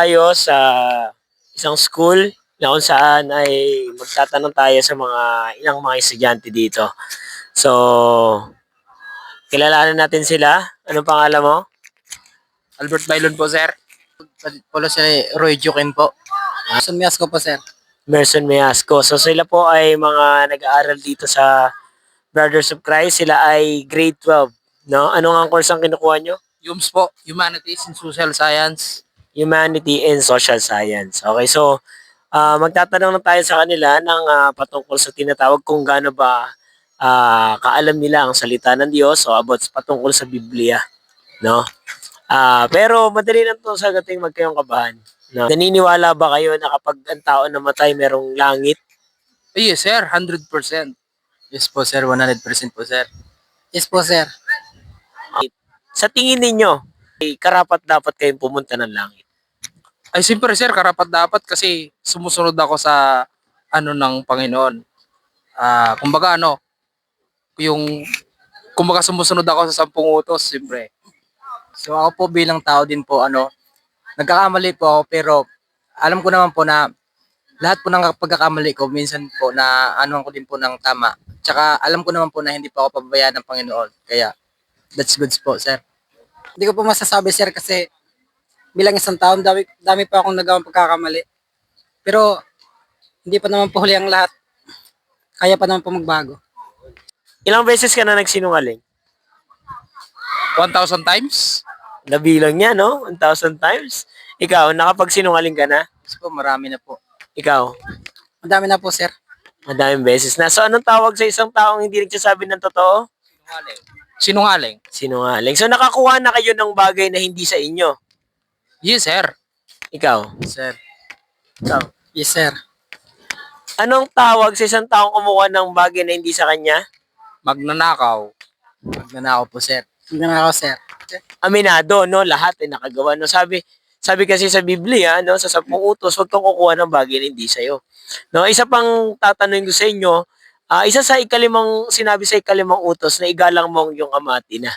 Tayo sa isang school na kung saan ay magtatanong tayo sa ilang mga estudyante dito. So, kilalanin natin sila. Anong pangalan mo? Albert Bailon po, sir. Polo si Roy Jukin po. Sumias ko po, sir. Merson Measco. So, sila po ay mga nag-aaral dito sa Brothers of Christ. Sila ay grade 12. No? Anong ang course ang kinukuha nyo? YUMS po, Humanities and Social Science. Humanity and Social Science. Okay, so magtatanong na tayo sa kanila ng patungkol sa tinatawag kung gaano ba kaalam nila ang salita ng Diyos o about patungkol sa Biblia, no? Pero madali lang 'to sagutin, wag kayong kabahan, no? Naniniwala ba kayo na kapag ang tao namatay merong langit? Yes, sir. 100%. Yes po, sir. 100% po, sir. Yes po, sir. Sa tingin ninyo, ay karapat dapat kayong pumunta ng langit? Ay, siyempre, sir. Karapat dapat kasi sumusunod ako sa ng Panginoon. Kumbaga yung kumbaga sumusunod ako sa 10 utos, siyempre. So ako po bilang tao din po, nagkakamali po ako pero alam ko naman po na lahat po ng pagkakamali ko, minsan po na anuhan ko din po ng tama. Tsaka alam ko naman po na hindi po ako pababayaan ng Panginoon. Kaya that's good po, sir. Hindi ko po masasabi, sir, kasi bilang isang taon, dami pa akong nagawang pagkakamali. Pero hindi pa naman po huli ang lahat. Kaya pa naman po magbago. Ilang beses ka na nagsinungaling? 1,000 times? Nabilang niya, no? 1,000 times. Ikaw, nakapagsinungaling ka na? Yes po, marami na po. Ikaw, Madami na po, sir. madaming beses na. So, anong tawag sa isang taong hindi nagsasabi ng totoo? Sinungaling? Sinungaling. So, nakakuha na kayo ng bagay na hindi sa inyo. Yes, sir. Ikaw, Sir. ikaw. Yes, sir. Anong tawag sa isang taong kumuha ng bagay na hindi sa kanya? Magnanakaw. Magnanakaw po, sir. Hindi na ako, sir. Aminado, no? Lahat ay nakagawa. No? Sabi kasi sa Biblia, no? Sa 10 utos, huwag kang kukuha ng bagay na hindi sa'yo. No? Isa pang tatanungin ko sa inyo, isa sa sinabi sa ikalimang utos na igalang mo ang iyong ama at ina.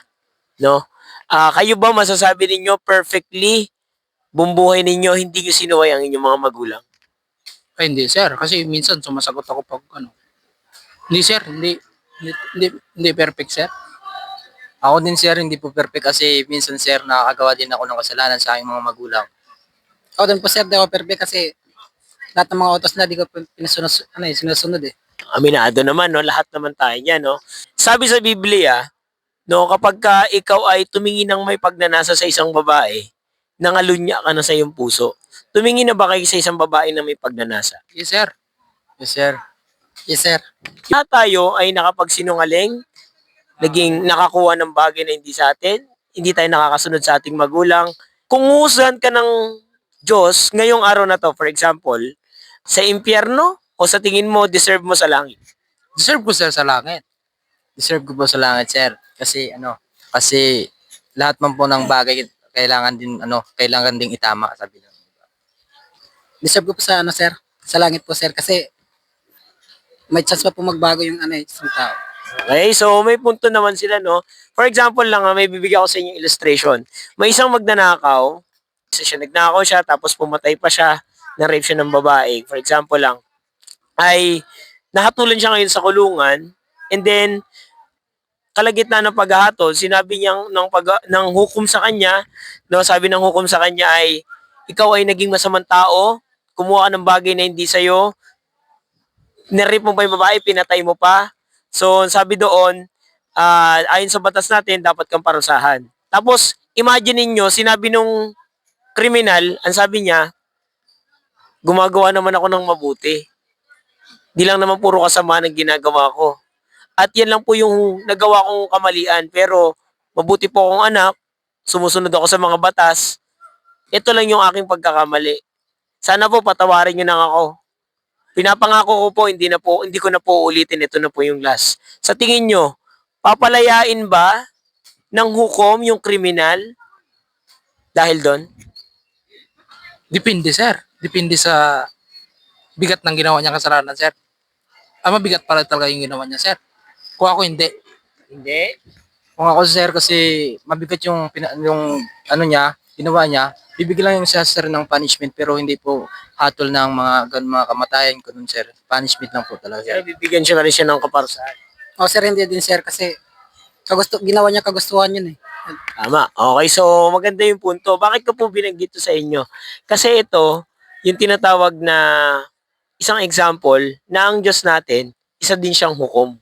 No? Kayo ba masasabi ninyo perfectly, bumbuhay ninyo, hindi nyo sinuway ang inyong mga magulang? Ay, hindi, sir. Kasi minsan sumasagot ako pag Hindi, sir. Hindi perfect, sir. Ako din, sir, hindi po perfect kasi minsan, sir, nakakagawa din ako ng kasalanan sa aking mga magulang. Ako din po, sir, di ako perfect kasi lahat ng mga utos na di ko sinusunod eh. Aminado naman, no? Lahat naman tayo niyan, no? Sabi sa Biblia, no, kapag ikaw ay tumingin ng may pagnanasa sa isang babae, nangalunya ka na sa iyong puso. Tumingin na ba kayo sa isang babae na may pagnanasa? Yes, sir. Yes, sir. Yes, sir. Lahat tayo ay nakapagsinungaling, naging nakakuha ng bagay na hindi sa atin, hindi tayo nakakasunod sa ating magulang. Kung uhusahan ka ng Diyos ngayong araw na to, for example, sa impyerno o sa tingin mo deserve mo sa langit? Deserve ko, sir, sa langit. Deserve ko po sa langit, sir. Kasi lahat man po ng bagay kailangan ding itama, sabi lang. Deserve ko po sa sir. Sa langit po, sir. Kasi may chance pa po magbago yung isang tao. Okay, so may punto naman sila, no? For example lang, may bibigyan ko sa inyo illustration. May isang magnanakaw, nagnakaw siya, tapos pumatay pa siya, na-rape siya ng babae. For example lang, ay nahatulan siya ngayon sa kulungan, and then, kalagitnaan ng paghahatol, sinabi niyang ng hukom sa kanya, no, sabi ng hukom sa kanya ay, ikaw ay naging masamang tao, kumuha ka ng bagay na hindi sa'yo, nirip mo pa yung babae, pinatay mo pa. So, sabi doon, ayon sa batas natin, dapat kang parusahan. Tapos, imagine ninyo, sinabi nung kriminal, ang sabi niya, gumagawa naman ako ng mabuti. Di lang naman puro kasama ng ginagawa ko. At yan lang po yung nagawa kong kamalian. Pero, mabuti po akong anak, sumusunod ako sa mga batas. Ito lang yung aking pagkakamali. Sana po patawarin niyo na ako. Pinapangako ko po, hindi ko na po ulitin. Ito na po yung last. Sa tingin nyo, papalayain ba ng hukom yung kriminal dahil doon? Depende, sir. Depende sa bigat ng ginawa niyang kasalanan, sir. Mabigat pala talaga yung ginawa niya, sir. Kung ako, hindi. Hindi. Kung ako, sir, kasi mabigat yung niya, ginawa niya, bibigyan lang yung siya sir ng punishment pero hindi po hatol ng mga kamatayan ko nun sir. Punishment lang po talaga Pero sir. bibigyan siya na rin siya ng kaparusahan. O sir, hindi din sir kasi ginawa niya kagustuhan yun eh. Tama. Okay, so maganda yung punto. Bakit ko po binanggit to sa inyo? Kasi ito, yung tinatawag na isang example na ang Diyos natin, isa din siyang hukom.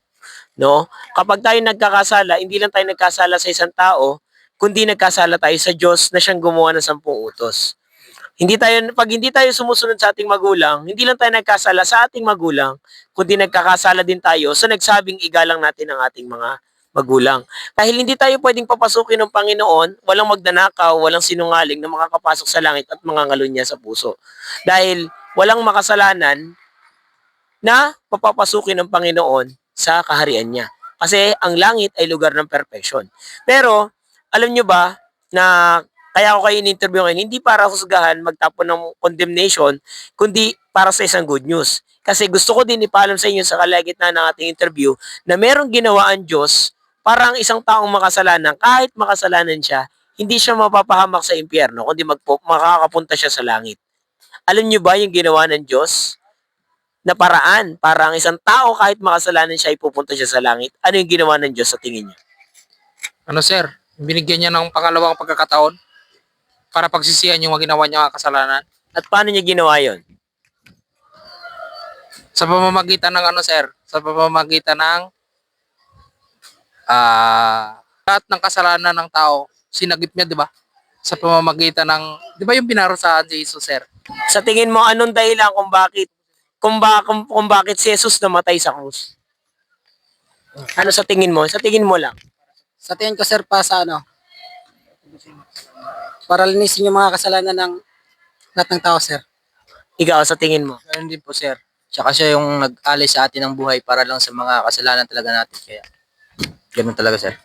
No? Kapag tayo nagkakasala, hindi lang tayo nagkasala sa isang tao, kundi nagkasala tayo sa Diyos na siyang gumawa ng 10 utos. Pag hindi tayo sumusunod sa ating magulang, hindi lang tayo nagkasala sa ating magulang, kundi nagkakasala din tayo sa nagsabing igalang natin ang ating mga magulang. Dahil hindi tayo pwedeng papasukin ng Panginoon, walang magnanakaw, walang sinungaling na makakapasok sa langit at mangangalun niya sa puso. Dahil walang makasalanan na papapasukin ng Panginoon sa kaharian niya. Kasi ang langit ay lugar ng perfection. Pero, alam nyo ba na kaya ako kayo in-interview ngayon, hindi para husgahan, magtapon ng condemnation, kundi para sa isang good news. Kasi gusto ko din ipaalam sa inyo sa kalagitnaan ng ating interview na merong ginawa ang Diyos para ang isang taong makasalanan, kahit makasalanan siya, hindi siya mapapahamak sa impyerno, kundi makakapunta siya sa langit. Alam nyo ba yung ginawa ng Diyos na paraan para ang isang tao kahit makasalanan siya ay pupunta siya sa langit? Ano yung ginawa ng Diyos sa tingin niyo? Ano sir, binigyan niya ng pangalawang pagkakataon para pagsisihan yung mga ginawa niya kasalanan. At paano niya ginawa yon? Sa pamamagitan ng ano sir, sa pamamagitan ng lahat ng kasalanan ng tao, sinagip niya, di ba? Sa pamamagitan ng, di ba yung pinarusahan si Jesus sir? Sa tingin mo, anong dahilan kung bakit si Jesus namatay sa krus? Ano sa tingin mo? Sa tingin mo lang. Sa tingin ko sir para linisin yung mga kasalanan ng lahat ng tao sir. Ikaw, sa tingin mo. Ganun din po sir. Tsaka siya yung nag-alay sa atin ng buhay para lang sa mga kasalanan talaga natin. Kaya ganun talaga sir.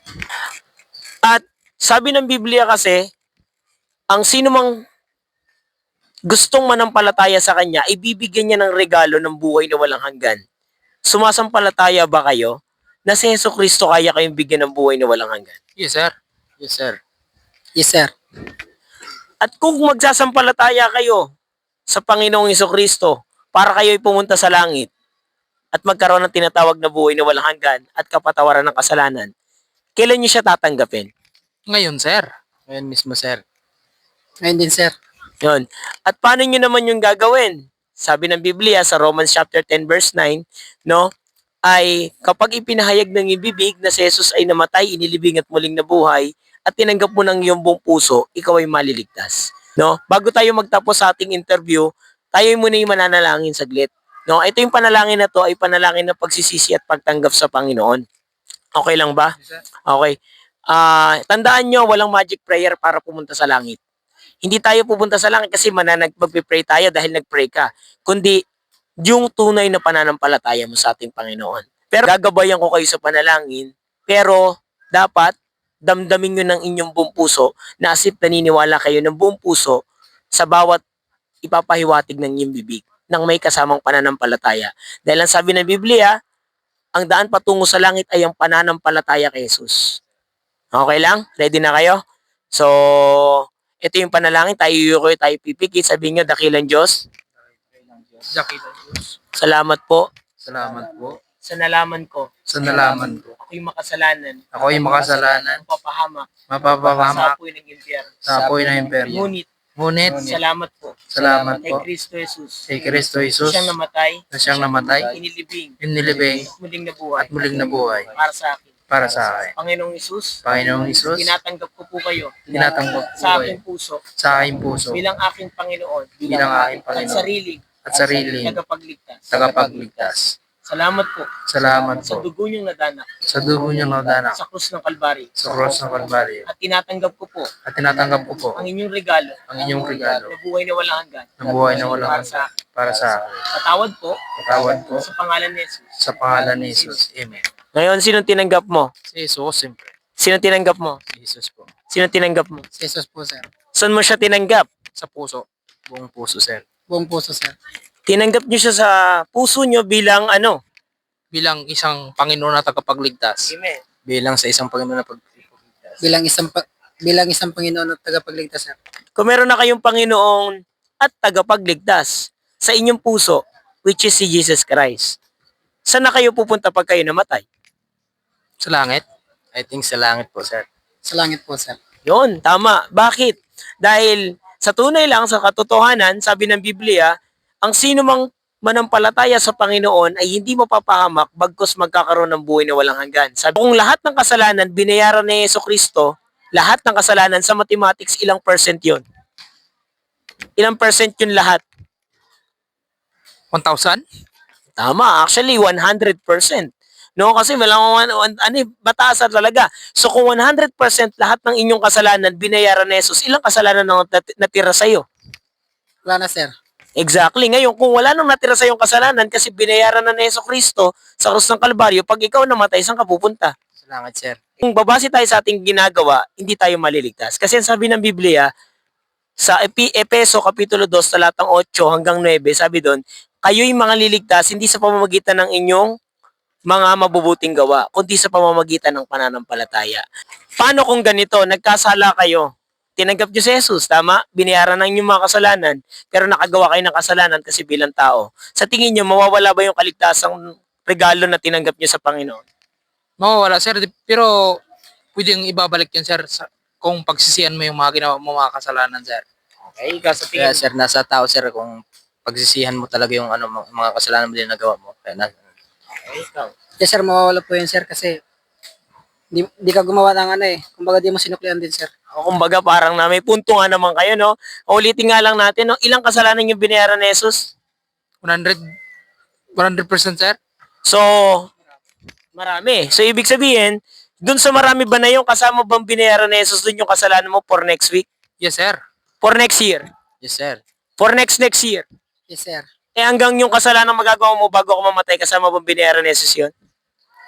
At sabi ng Biblia kasi, ang sino mang gustong manampalataya sa Kanya, ibibigyan niya ng regalo ng buhay na walang hanggan. Sumasampalataya ba kayo na si Hesus Kristo kaya kayong bigyan ng buhay na walang hanggan? Yes sir. Yes sir. Yes sir. At kung magsasampalataya kayo sa Panginoong Kristo para kayo'y pumunta sa langit at magkaroon ng tinatawag na buhay na walang hanggan at kapatawaran ng kasalanan, kailan niyo siya tatanggapin? Ngayon sir. Ngayon mismo sir. Ngayon din sir. Yun. At paano niyo naman yung gagawin? Sabi ng Biblia sa Romans chapter 10 verse 9, no? Ay kapag ipinahayag ng ibibig na si Jesus ay namatay, inilibing at muling nabuhay, at tinanggap mo ng iyong buong puso, ikaw ay maliligtas. No? Bago tayo magtapos sa ating interview, tayo muna yung mananalangin saglit. No? Ito yung panalangin na to ay panalangin ng pagsisisi at pagtanggap sa Panginoon. Okay lang ba? Okay. Tandaan nyo, walang magic prayer para pumunta sa langit. Hindi tayo pupunta sa langit kasi magpipray tayo dahil nagpray ka. Kundi, yung tunay na pananampalataya mo sa ating Panginoon. Pero gagabayan ko kayo sa panalangin, pero dapat damdamin nyo ng inyong buong puso na asip naniniwala kayo ng buong puso sa bawat ipapahiwatig ng inyong bibig nang may kasamang pananampalataya. Dahil ang sabi ng Biblia, ang daan patungo sa langit ay ang pananampalataya kay Jesus. Okay lang? Ready na kayo? So, ito yung panalangin. Tayo pipikit. Sabihin nyo, dakilang Diyos. Jackie Diyos. Salamat po Salamat po. sa nalaman ko. Sa nalaman ko. Ako'y makasalanan. Ako'y makasalanan. Mapapahamak. Sa Mapapahamak apoy ng impyerno. sa apoy ng imperno. Ngunit, Ngunit, salamat po. salamat Kay po Kristo Jesus. kay Kristo Jesus Siyang namatay. na siyang namatay, Inilibing. inilibing, Muling nabuhay. at muling nabuhay Para sa akin. para sa akin. Panginoong Jesus, Panginoong Jesus, tinatanggap ko po kayo tinatanggap ko sa kayo aking puso sa aking puso bilang aking Panginoon bilang aking at Panginoon sariling at sariling tagapagligtas. tagapagligtas. Salamat po Salamat sa po dugo niyong nadanak sa dugo niyang nadanak sa krus ng Kalbaryo. sa cross ng Kalbaryo. At tinatanggap ko po At tinatanggap ko po ang inyong regalo ang inyong regalo na buhay na walang hanggan na buhay na walang para sa hanggan para sa akin. patawad po Patawad po sa pangalan ni Jesus. sa pangalan ni Jesus. Amen. Ngayon, sinong tinanggap mo? Si Jesus, siyempre. Sinong tinanggap mo? Si Jesus po. Sinong tinanggap mo? Si Jesus po sir. Saan mo siya tinanggap? Sa puso. Buong puso sir. Buong puso sir. Tinanggap niyo siya sa puso niyo bilang ano? Bilang isang Panginoon na tagapagligtas. Amen. Bilang sa isang Panginoon na pagpipigtas. Bilang isang bilang isang Panginoon at tagapagligtas, sir. Kung meron na kayong Panginoon at tagapagligtas sa inyong puso, which is si Jesus Christ, saan na kayo pupunta pag kayo namatay? Sa langit. I think sa langit po, sir. Sa langit po, sir. Yun, tama. Bakit? Dahil sa tunay lang, sa katotohanan, sabi ng Biblia, ang sino mang manampalataya sa Panginoon ay hindi mapapahamak bagkus magkakaroon ng buhay na walang hanggan. Sabi, kung lahat ng kasalanan binayaran ni Jesucristo, lahat ng kasalanan sa mathematics, ilang percent yun? Ilang percent yun lahat? 1,000? Tama, actually 100%. No, kasi batasan talaga. So kung 100% lahat ng inyong kasalanan binayaran ni Jesus, ilang kasalanan ang natira sa iyo? Wala na, sir. Exactly. Ngayon, kung wala nang natira sa iyong kasalanan kasi binayaran na ni Jesucristo sa krus ng Kalbaryo, pag ikaw namatay, saan ka pupunta? Sa langit, sir. Kung babase tayo sa ating ginagawa, hindi tayo maliligtas. Kasi ang sabi ng Biblia, sa Epeso Kapitulo 2, talatang 8 hanggang 9, sabi doon, kayo'y mga liligtas hindi sa pamamagitan ng inyong mga mabubuting gawa, kundi sa pamamagitan ng pananampalataya. Paano kung ganito, nagkasala kayo, tinanggap niyo si Jesus, tama? Binayaran ng inyong mga kasalanan, pero nakagawa kayo ng kasalanan kasi bilang tao. Sa tingin niyo, mawawala ba yung kaligtasang regalo na tinanggap niyo sa Panginoon? Mawawala, sir. Pero pwedeng ibabalik yun, sir, kung pagsisihan mo yung mga ginawa mo mga kasalanan, sir. Okay, ikaw sa Kaya, tingin sir, nasa tao, sir, kung pagsisihan mo talaga yung mga kasalanan mo din nagawa mo. Kaya okay, ikaw. Yes, sir, mawawala po yun, sir, kasi di ka gumawa ng kumbaga di mo sinuklian din, sir. O kumbaga parang na may punto nga naman kayo, no? Ulitin nga lang natin, no? Ilang kasalanan yung binayaran ni Jesus? 100% sir? So, marami. So, ibig sabihin, dun sa marami ba na yung kasama bang binayaran ni Jesus dun yung kasalanan mo for next week? Yes, sir. For next year? yes, sir. For next year? Yes, sir. Eh hanggang yung kasalanan magagawa mo bago ako mamatay, kasama bang binayaran ni Jesus yun?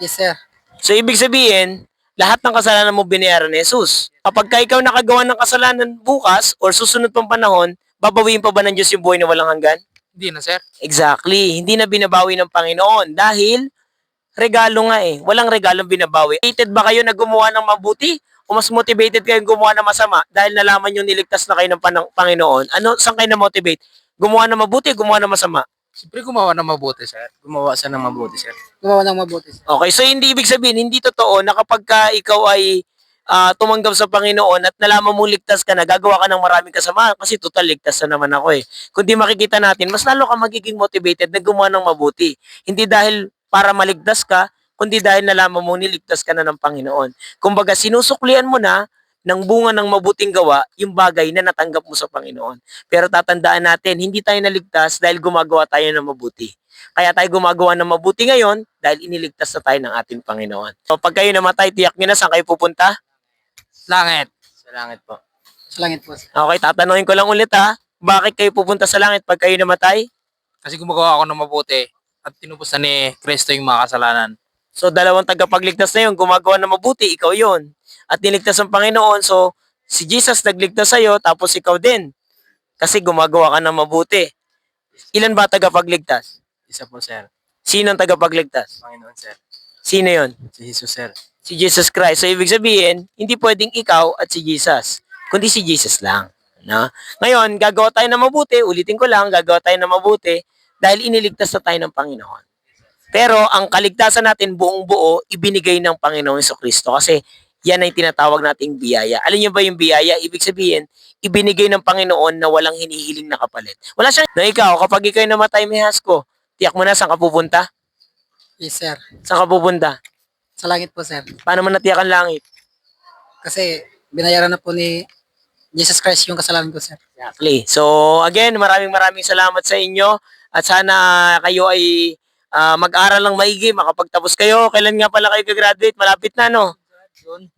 Yes, sir. So, ibig sabihin, lahat ng kasalanan mo binayaran ni Jesus. Kapag ka ikaw nakagawa ng kasalanan bukas or susunod pang panahon, babawiin pa ba ng Diyos yung buhay na walang hanggan? Hindi na, sir. Exactly. Hindi na binabawi ng Panginoon dahil regalo nga eh. Walang regalong binabawi. Motivated ba kayo na gumawa ng mabuti? O mas motivated kayong gumawa ng masama dahil nalaman nyo niligtas na kayo ng Panginoon? Saan kayo na-motivate? Gumawa ng mabuti, gumawa ng masama? Siyempre gumawa na mabuti, sir. Gumawa siya ng mabuti, sir. Gumawa ng mabuti, sir. Okay, so hindi ibig sabihin, hindi totoo na kapag ka ikaw ay tumanggap sa Panginoon at nalaman mo ligtas ka na, gagawa ka ng maraming kasama kasi total ligtas na naman ako eh. Kundi makikita natin, mas lalo ka magiging motivated na gumawa ng mabuti. Hindi dahil para maligtas ka, kundi dahil nalaman mo niligtas ka na ng Panginoon. Kumbaga, sinusuklian mo na ng bunga ng mabuting gawa yung bagay na natanggap mo sa Panginoon. Pero tatandaan natin, hindi tayo naligtas dahil gumagawa tayo ng mabuti. Kaya tayo gumagawa ng mabuti ngayon dahil iniligtas na tayo ng ating Panginoon. So pag kayo namatay, tiyak nyo na saan kayo pupunta? Langit. Sa langit po. Sa langit po, sir. Okay, tatanungin ko lang ulit ha. Bakit kayo pupunta sa langit pag kayo namatay? Kasi gumagawa ako ng mabuti at tinubos na ni Kristo yung mga kasalanan. So dalawang tagapagligtas na yun, gumagawa ng mabuti, ikaw yon. At niligtas ang Panginoon, so si Jesus nagligtas sa'yo, tapos ikaw din. Kasi gumagawa ka ng mabuti. Ilan ba tagapagligtas? Isa po, sir. Sino ang tagapagligtas? Panginoon, sir. Sino yon? Si Jesus, sir. Si Jesus Christ. So ibig sabihin, hindi pwedeng ikaw at si Jesus, kundi si Jesus lang. No? Ngayon, gagawa tayo ng mabuti, ulitin ko lang, gagawa tayo ng mabuti dahil iniligtas na tayo ng Panginoon. Pero ang kaligtasan natin buong buo, ibinigay ng Panginoong Jesucristo kasi yan ay tinatawag nating biyaya. Alam niyo ba yung biyaya? Ibig sabihin, ibinigay ng Panginoon na walang hinihiling na kapalit. Wala siyang, na ikaw, kapag ikaw namatay, may hasko, tiyak mo na saan ka pupunta? Yes, sir. Saan ka pupunta? Sa langit po, sir. Paano mo natiyak ang langit? Kasi binayaran na po ni Jesus Christ yung kasalanan ko, sir. Exactly. So, again, maraming salamat sa inyo at sana kayo ay mag-aral ng maigi, makapagtapos kayo. Kailan nga pala kayo gagraduate? Malapit na, no?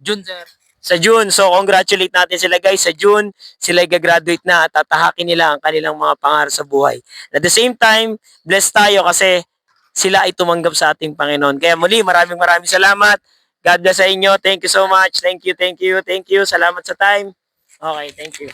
June, sir. Sa June. So, congratulate natin sila guys. Sa June, sila gagraduate na at tatahakin nila ang kanilang mga pangarap sa buhay. At the same time, blessed tayo kasi sila ay tumanggap sa ating Panginoon. Kaya muli, maraming salamat. God bless sa inyo. Thank you so much. Thank you. Salamat sa time. Okay, thank you.